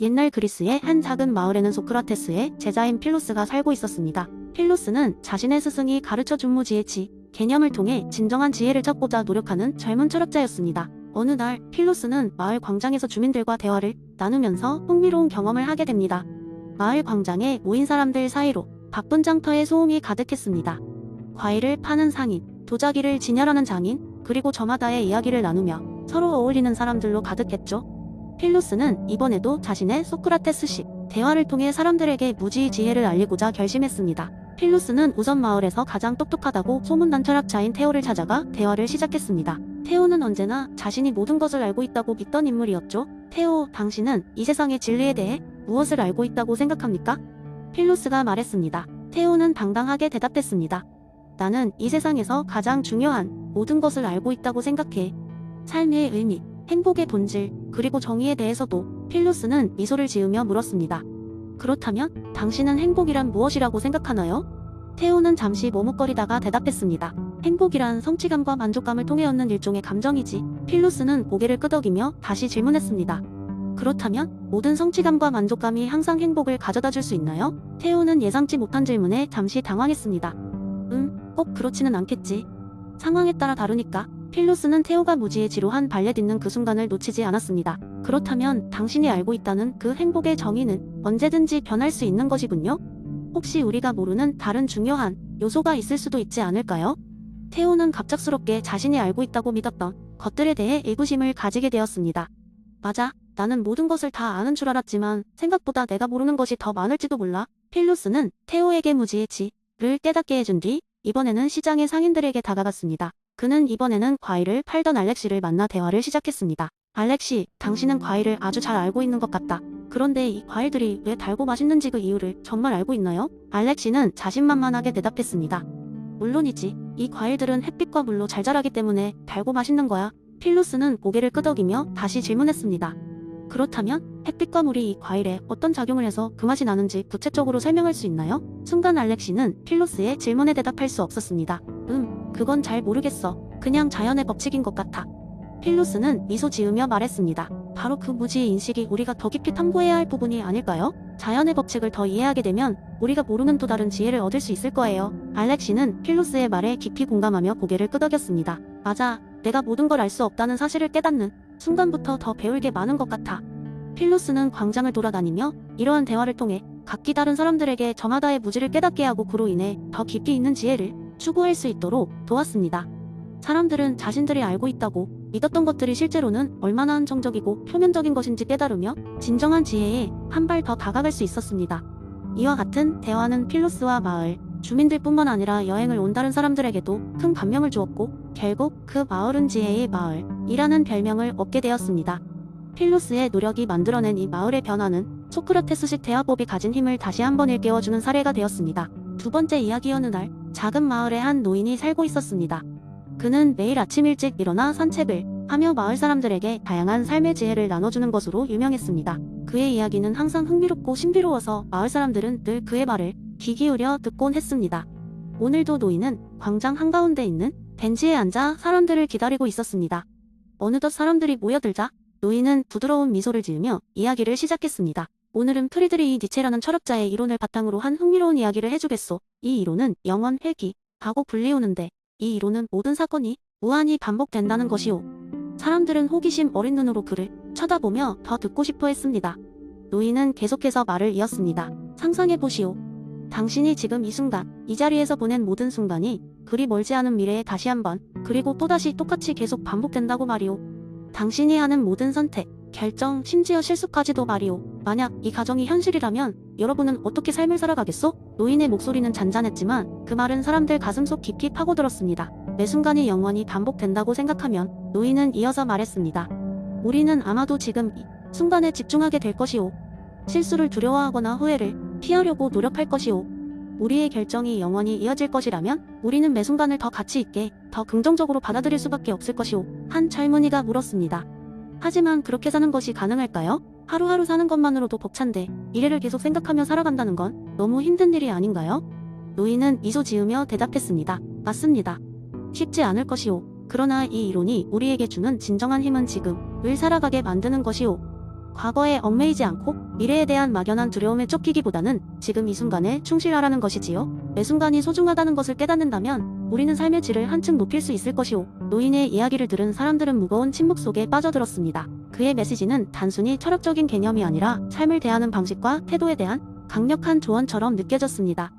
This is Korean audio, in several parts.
옛날 그리스의 한 작은 마을에는 소크라테스의 제자인 필로스가 살고 있었습니다. 필로스는 자신의 스승이 가르쳐준 무지의 개념을 통해 진정한 지혜를 찾고자 노력하는 젊은 철학자였습니다. 어느 날 필로스는 마을 광장에서 주민들과 대화를 나누면서 흥미로운 경험을 하게 됩니다. 마을 광장에 모인 사람들 사이로 바쁜 장터에 소음이 가득했습니다. 과일을 파는 상인, 도자기를 진열하는 장인, 그리고 저마다의 이야기를 나누며 서로 어울리는 사람들로 가득했죠. 필로스는 이번에도 자신의 소크라테스식 대화를 통해 사람들에게 무지의 지혜를 알리고자 결심했습니다. 필로스는 우선 마을에서 가장 똑똑하다고 소문난 철학자인 테오를 찾아가 대화를 시작했습니다. 테오는 언제나 자신이 모든 것을 알고 있다고 믿던 인물이었죠. 테오, 당신은 이 세상의 진리에 대해 무엇을 알고 있다고 생각합니까? 필로스가 말했습니다. 테오는 당당하게 대답했습니다. 나는 이 세상에서 가장 중요한 모든 것을 알고 있다고 생각해. 삶의 의미, 행복의 본질, 그리고 정의에 대해서도. 필로스는 미소를 지으며 물었습니다. 그렇다면 당신은 행복이란 무엇이라고 생각하나요? 테오는 잠시 머뭇거리다가 대답했습니다. 행복이란 성취감과 만족감을 통해 얻는 일종의 감정이지. 필로스는 고개를 끄덕이며 다시 질문했습니다. 그렇다면 모든 성취감과 만족감이 항상 행복을 가져다 줄 수 있나요? 테오는 예상치 못한 질문에 잠시 당황했습니다. 꼭 그렇지는 않겠지. 상황에 따라 다르니까. 필로스는 테오가 무지의 지루한 발레 딛는 그 순간을 놓치지 않았습니다. 그렇다면 당신이 알고 있다는 그 행복의 정의는 언제든지 변할 수 있는 것이군요? 혹시 우리가 모르는 다른 중요한 요소가 있을 수도 있지 않을까요? 테오는 갑작스럽게 자신이 알고 있다고 믿었던 것들에 대해 의구심을 가지게 되었습니다. 맞아, 나는 모든 것을 다 아는 줄 알았지만 생각보다 내가 모르는 것이 더 많을지도 몰라. 필로스는 테오에게 무지의 지를 깨닫게 해준 뒤 이번에는 시장의 상인들에게 다가갔습니다. 그는 이번에는 과일을 팔던 알렉시를 만나 대화를 시작했습니다. 알렉시, 당신은 과일을 아주 잘 알고 있는 것 같다. 그런데 이 과일들이 왜 달고 맛있는지 그 이유를 정말 알고 있나요? 알렉시는 자신만만하게 대답했습니다. 물론이지. 이 과일들은 햇빛과 물로 잘 자라기 때문에 달고 맛있는 거야. 필로스는 고개를 끄덕이며 다시 질문했습니다. 그렇다면 햇빛과 물이 이 과일에 어떤 작용을 해서 그 맛이 나는지 구체적으로 설명할 수 있나요? 순간 알렉시는 필로스의 질문에 대답할 수 없었습니다. 그건 잘 모르겠어. 그냥 자연의 법칙인 것 같아. 필로스는 미소 지으며 말했습니다. 바로 그 무지의 인식이 우리가 더 깊이 탐구해야 할 부분이 아닐까요? 자연의 법칙을 더 이해하게 되면 우리가 모르는 또 다른 지혜를 얻을 수 있을 거예요. 알렉시는 필로스의 말에 깊이 공감하며 고개를 끄덕였습니다. 맞아. 내가 모든 걸 알 수 없다는 사실을 깨닫는 순간부터 더 배울 게 많은 것 같아. 필로스는 광장을 돌아다니며 이러한 대화를 통해 각기 다른 사람들에게 저마다의 무지를 깨닫게 하고 그로 인해 더 깊이 있는 지혜를 추구할 수 있도록 도왔습니다. 사람들은 자신들이 알고 있다고 믿었던 것들이 실제로는 얼마나 한정적이고 표면적인 것인지 깨달으며 진정한 지혜에 한 발 더 다가갈 수 있었습니다. 이와 같은 대화는 필로스와 마을 주민들뿐만 아니라 여행을 온 다른 사람들에게도 큰 감명을 주었고 결국 그 마을은 지혜의 마을이라는 별명을 얻게 되었습니다. 필로스의 노력이 만들어낸 이 마을의 변화는 소크라테스식 대화법이 가진 힘을 다시 한번 일깨워주는 사례가 되었습니다. 두 번째 이야기. 어느 날 작은 마을에 한 노인이 살고 있었습니다. 그는 매일 아침 일찍 일어나 산책을 하며 마을 사람들에게 다양한 삶의 지혜를 나눠주는 것으로 유명했습니다. 그의 이야기는 항상 흥미롭고 신비로워서 마을 사람들은 늘 그의 말을 귀 기울여 듣곤 했습니다. 오늘도 노인은 광장 한가운데 있는 벤치에 앉아 사람들을 기다리고 있었습니다. 어느덧 사람들이 모여들자 노인은 부드러운 미소를 지으며 이야기를 시작했습니다. 오늘은 프리드리히 니체라는 철학자의 이론을 바탕으로 한 흥미로운 이야기를 해주겠소. 이 이론은 영원 회귀하고 불리우는데 이 이론은 모든 사건이 무한히 반복된다는 것이오. 사람들은 호기심 어린 눈으로 그를 쳐다보며 더 듣고 싶어 했습니다. 노인은 계속해서 말을 이었습니다. 상상해보시오. 당신이 지금 이 순간, 이 자리에서 보낸 모든 순간이 그리 멀지 않은 미래에 다시 한번, 그리고 또다시 똑같이 계속 반복된다고 말이오. 당신이 하는 모든 선택, 결정, 심지어 실수까지도 말이오. 만약 이 가정이 현실이라면 여러분은 어떻게 삶을 살아가겠소? 노인의 목소리는 잔잔했지만 그 말은 사람들 가슴속 깊이 파고들었습니다. 매 순간이 영원히 반복된다고 생각하면 노인은 이어서 말했습니다. 우리는 아마도 지금 이 순간에 집중하게 될 것이오. 실수를 두려워하거나 후회를 피하려고 노력할 것이오. 우리의 결정이 영원히 이어질 것이라면 우리는 매 순간을 더 가치 있게, 더 긍정적으로 받아들일 수밖에 없을 것이오. 한 젊은이가 물었습니다. 하지만 그렇게 사는 것이 가능할까요? 하루하루 사는 것만으로도 벅찬데 미래를 계속 생각하며 살아간다는 건 너무 힘든 일이 아닌가요? 노인은 미소 지으며 대답했습니다. 맞습니다. 쉽지 않을 것이오. 그러나 이 이론이 우리에게 주는 진정한 힘은 지금을 살아가게 만드는 것이오. 과거에 얽매이지 않고 미래에 대한 막연한 두려움에 쫓기기보다는 지금 이 순간에 충실하라는 것이지요. 매 순간이 소중하다는 것을 깨닫는다면 우리는 삶의 질을 한층 높일 수 있을 것이오. 노인의 이야기를 들은 사람들은 무거운 침묵 속에 빠져들었습니다. 그의 메시지는 단순히 철학적인 개념이 아니라 삶을 대하는 방식과 태도에 대한 강력한 조언처럼 느껴졌습니다.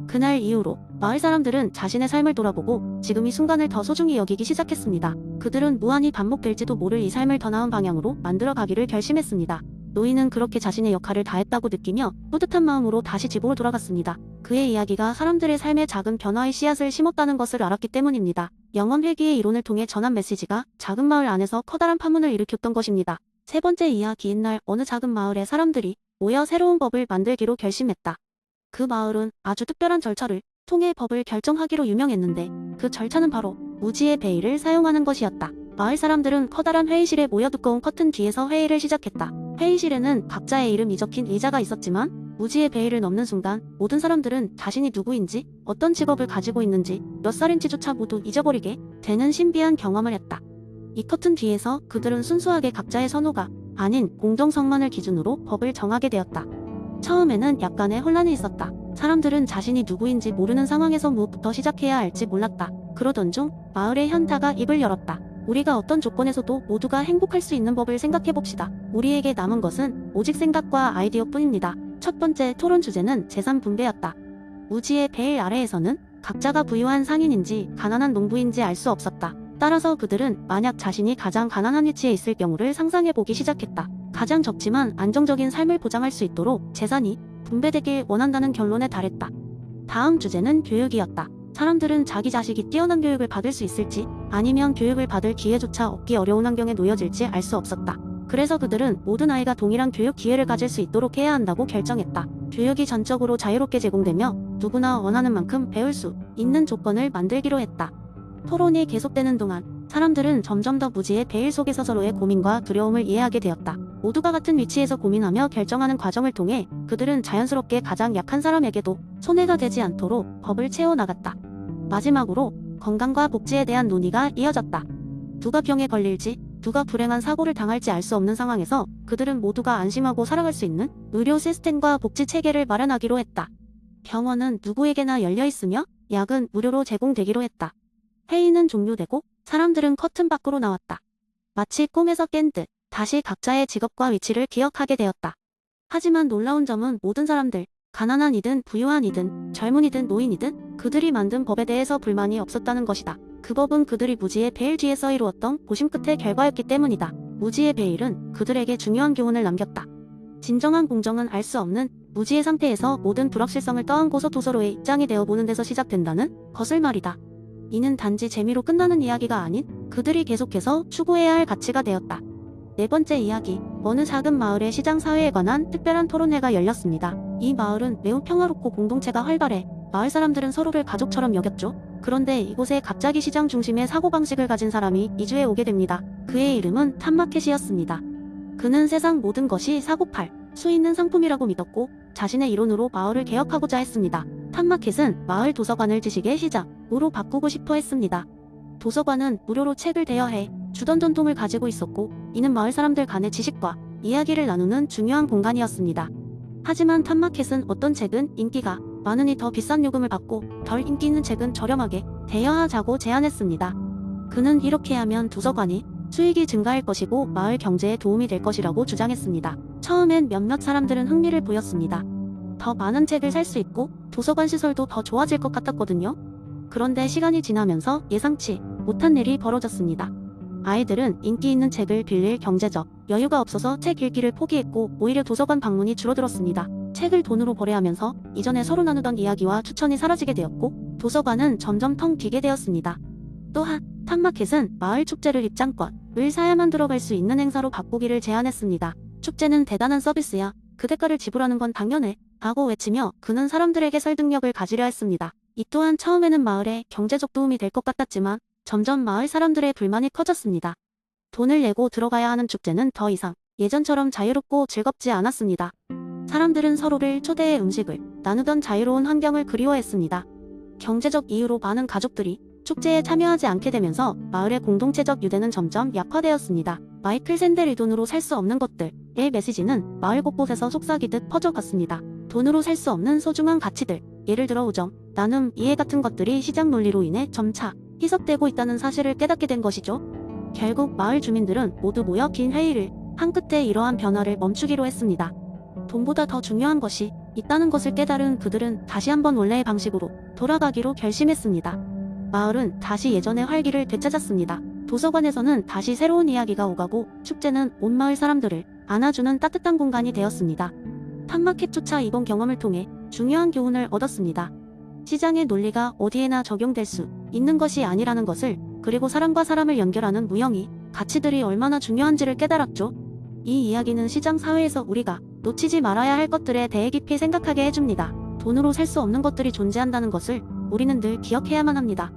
그날 이후로 마을 사람들은 자신의 삶을 돌아보고 지금 이 순간을 더 소중히 여기기 시작했습니다. 그들은 무한히 반복될지도 모를 이 삶을 더 나은 방향으로 만들어 가기를 결심했습니다. 노인은 그렇게 자신의 역할을 다했다고 느끼며 뿌듯한 마음으로 다시 집으로 돌아갔습니다. 그의 이야기가 사람들의 삶에 작은 변화의 씨앗을 심었다는 것을 알았기 때문입니다. 영원 회귀의 이론을 통해 전한 메시지가 작은 마을 안에서 커다란 파문을 일으켰던 것입니다. 세 번째 이야기인 날 어느 작은 마을의 사람들이 모여 새로운 법을 만들기로 결심했다. 그 마을은 아주 특별한 절차를 통해 법을 결정하기로 유명했는데 그 절차는 바로 무지의 베일을 사용하는 것이었다. 마을 사람들은 커다란 회의실에 모여 두꺼운 커튼 뒤에서 회의를 시작했다. 회의실에는 각자의 이름이 적힌 의자가 있었지만 무지의 베일을 넘는 순간 모든 사람들은 자신이 누구인지, 어떤 직업을 가지고 있는지, 몇 살인지조차 모두 잊어버리게 되는 신비한 경험을 했다. 이 커튼 뒤에서 그들은 순수하게 각자의 선호가 아닌 공정성만을 기준으로 법을 정하게 되었다. 처음에는 약간의 혼란이 있었다. 사람들은 자신이 누구인지 모르는 상황에서 무엇부터 시작해야 할지 몰랐다. 그러던 중 마을의 현타가 입을 열었다. 우리가 어떤 조건에서도 모두가 행복할 수 있는 법을 생각해봅시다. 우리에게 남은 것은 오직 생각과 아이디어뿐입니다. 첫 번째 토론 주제는 재산 분배였다. 무지의 베일 아래에서는 각자가 부유한 상인인지 가난한 농부인지 알 수 없었다. 따라서 그들은 만약 자신이 가장 가난한 위치에 있을 경우를 상상해보기 시작했다. 가장 적지만 안정적인 삶을 보장할 수 있도록 재산이 분배되길 원한다는 결론에 달했다. 다음 주제는 교육이었다. 사람들은 자기 자식이 뛰어난 교육을 받을 수 있을지 아니면 교육을 받을 기회조차 얻기 어려운 환경에 놓여질지 알 수 없었다. 그래서 그들은 모든 아이가 동일한 교육 기회를 가질 수 있도록 해야 한다고 결정했다. 교육이 전적으로 자유롭게 제공되며 누구나 원하는 만큼 배울 수 있는 조건을 만들기로 했다. 토론이 계속되는 동안 사람들은 점점 더 무지의 베일 속에서 서로의 고민과 두려움을 이해하게 되었다. 모두가 같은 위치에서 고민하며 결정하는 과정을 통해 그들은 자연스럽게 가장 약한 사람에게도 손해가 되지 않도록 법을 채워나갔다. 마지막으로 건강과 복지에 대한 논의가 이어졌다. 누가 병에 걸릴지, 누가 불행한 사고를 당할지 알 수 없는 상황에서 그들은 모두가 안심하고 살아갈 수 있는 의료 시스템과 복지 체계를 마련하기로 했다. 병원은 누구에게나 열려있으며 약은 무료로 제공되기로 했다. 회의는 종료되고 사람들은 커튼 밖으로 나왔다. 마치 꿈에서 깬 듯 다시 각자의 직업과 위치를 기억하게 되었다. 하지만 놀라운 점은 모든 사람들, 가난한 이든 부유한 이든 젊은이든 노인이든 그들이 만든 법에 대해서 불만이 없었다는 것이다. 그 법은 그들이 무지의 베일 뒤에서 이루었던 고심 끝의 결과였기 때문이다. 무지의 베일은 그들에게 중요한 교훈을 남겼다. 진정한 공정은 알 수 없는 무지의 상태에서 모든 불확실성을 떠안고서 도서로의 입장이 되어보는 데서 시작된다는 것을 말이다. 이는 단지 재미로 끝나는 이야기가 아닌 그들이 계속해서 추구해야 할 가치가 되었다. 네 번째 이야기, 어느 작은 마을의 시장 사회에 관한 특별한 토론회가 열렸습니다. 이 마을은 매우 평화롭고 공동체가 활발해 마을 사람들은 서로를 가족처럼 여겼죠. 그런데 이곳에 갑자기 시장 중심의 사고방식을 가진 사람이 이주해 오게 됩니다. 그의 이름은 탐마켓이었습니다. 그는 세상 모든 것이 사고팔 수 있는 상품이라고 믿었고 자신의 이론으로 마을을 개혁하고자 했습니다. 탐마켓은 마을 도서관을 지식의 시작으로 바꾸고 싶어 했습니다. 도서관은 무료로 책을 대여해 주던 전통을 가지고 있었고 이는 마을 사람들 간의 지식과 이야기를 나누는 중요한 공간이었습니다. 하지만 탐마켓은 어떤 책은 인기가 많으니 더 비싼 요금을 받고 덜 인기 있는 책은 저렴하게 대여하자고 제안했습니다. 그는 이렇게 하면 도서관이 수익이 증가할 것이고 마을 경제에 도움이 될 것이라고 주장했습니다. 처음엔 몇몇 사람들은 흥미를 보였습니다. 더 많은 책을 살 수 있고 도서관 시설도 더 좋아질 것 같았거든요. 그런데 시간이 지나면서 예상치 못한 일이 벌어졌습니다. 아이들은 인기 있는 책을 빌릴 경제적 여유가 없어서 책 읽기를 포기했고 오히려 도서관 방문이 줄어들었습니다. 책을 돈으로 거래하면서 이전에 서로 나누던 이야기와 추천이 사라지게 되었고 도서관은 점점 텅 비게 되었습니다. 또한 탐마켓은 마을 축제를 입장권을 사야만 들어갈 수 있는 행사로 바꾸기를 제안했습니다. 축제는 대단한 서비스야. 그 대가를 지불하는 건 당연해. 라고 외치며 그는 사람들에게 설득력을 가지려 했습니다. 이 또한 처음에는 마을에 경제적 도움이 될 것 같았지만 점점 마을 사람들의 불만이 커졌습니다. 돈을 내고 들어가야 하는 축제는 더 이상 예전처럼 자유롭고 즐겁지 않았습니다. 사람들은 서로를 초대해 음식을 나누던 자유로운 환경을 그리워했습니다. 경제적 이유로 많은 가족들이 축제에 참여하지 않게 되면서 마을의 공동체적 유대는 점점 약화되었습니다. 마이클 샌델의 돈으로 살 수 없는 것들의 메시지는 마을 곳곳에서 속삭이듯 퍼져갔습니다. 돈으로 살 수 없는 소중한 가치들, 예를 들어 우정, 나눔, 이해 같은 것들이 시장 논리로 인해 점차 희석되고 있다는 사실을 깨닫게 된 것이죠. 결국 마을 주민들은 모두 모여 긴 회의를 한 끝에 이러한 변화를 멈추기로 했습니다. 돈보다 더 중요한 것이 있다는 것을 깨달은 그들은 다시 한번 원래의 방식으로 돌아가기로 결심했습니다. 마을은 다시 예전의 활기를 되찾았습니다. 도서관에서는 다시 새로운 이야기가 오가고 축제는 온 마을 사람들을 안아주는 따뜻한 공간이 되었습니다. 탑마켓조차 이번 경험을 통해 중요한 교훈을 얻었습니다. 시장의 논리가 어디에나 적용될 수 있는 것이 아니라는 것을, 그리고 사람과 사람을 연결하는 무형이 가치들이 얼마나 중요한지를 깨달았죠. 이 이야기는 시장 사회에서 우리가 놓치지 말아야 할 것들에 대해 깊이 생각하게 해줍니다. 돈으로 살 수 없는 것들이 존재한다는 것을 우리는 늘 기억해야만 합니다.